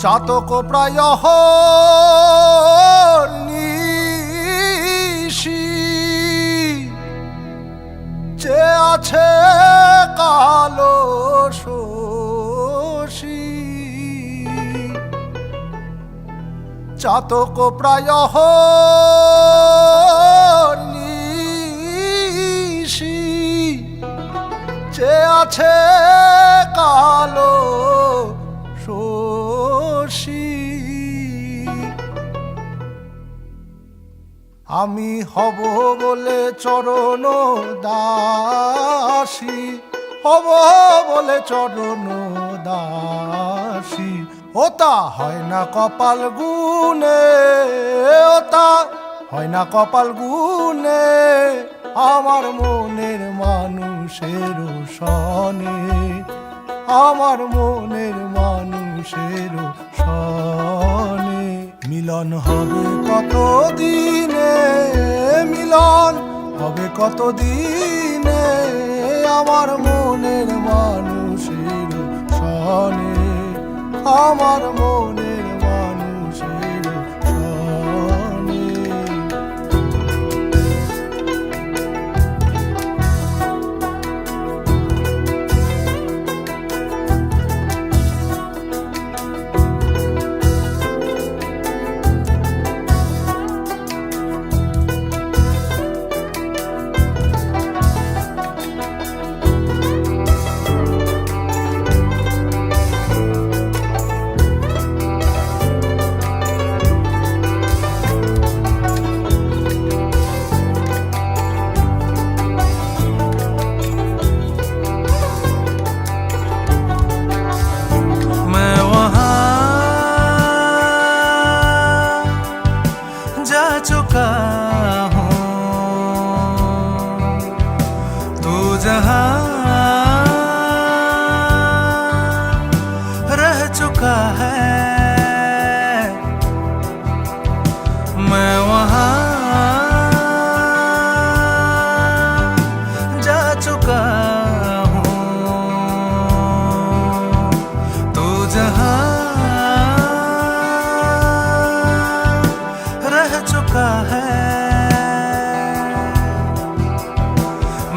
চাতক প্রায় নিশি যে আছে কালো শশী চাতক প্রায় নিশি যে আছে কালো শশী আমি হব বলে চরণ দাসী হব বলে চরণ দাসী ওতা হয় না কপাল গুনে ওতা হয় না কপাল গুনে আমার মনের মানুষের সনে আমার মনের মানুষের সনে মিলন হবে কত দিনে মিলন হবে কত দিনে আমার মনের মানুষের সনে আমার মনের মানুষের সনে चुका हूँ तू जहाँ रह चुका है मैं वहाँ जा चुका हूँ तू जहाँ चुका है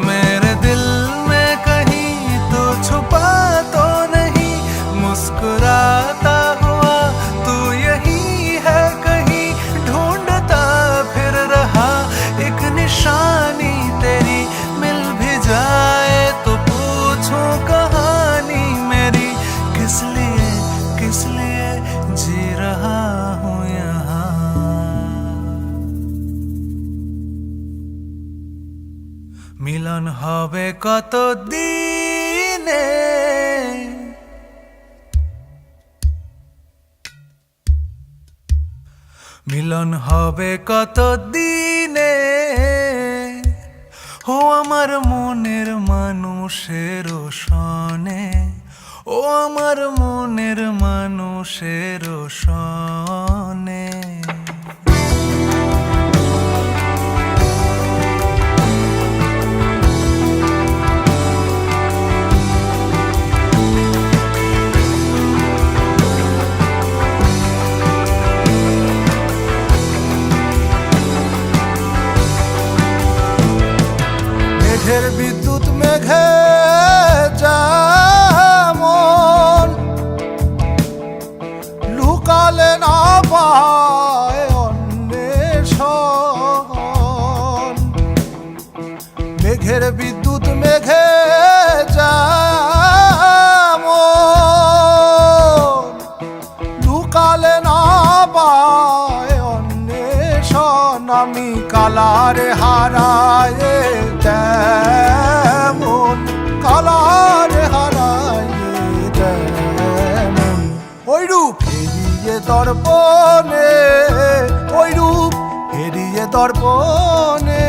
मेरे दिल में कहीं तो छुपा तो नहीं मुस्कुराता हुआ तू यही है कहीं ढूंढता फिर रहा एक निशानी तेरी मिल भी जाए तो पूछूं कहानी मेरी किस लिए जी रहा हूँ यहाँ মিলন হবে কত দিনে মিলন হবে কত দিনে ও আমার মনের মানুষের সনে ও আমার মনের মানুষের সনে মেঘের বিদ্যুৎ মেঘে যেমন লুকালে না পায় অন্বেষণ মেঘের বিদ্যুৎ মেঘে যেমন লুকালে না পায় অন্বেষণ আমি কালারে হারায় তেমন কালারে হারায় তেমন ওই রূপ হেরিয়ে দর্পণে ওই রূপ হেরিয়ে দর্পণে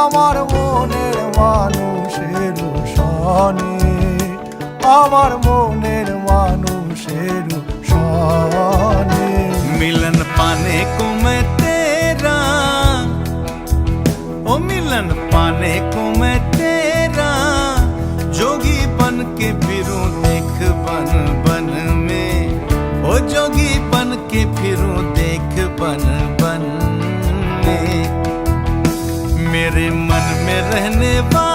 আমার মনের মানুষের সনে আমার মনের মানুষের সনে मिलन पाने को मैं तेरा ओ मिलन पाने को मैं तेरा जोगी बन के फिरूं देख बन बन में ओ जोगी मेरे मन में रहने वाले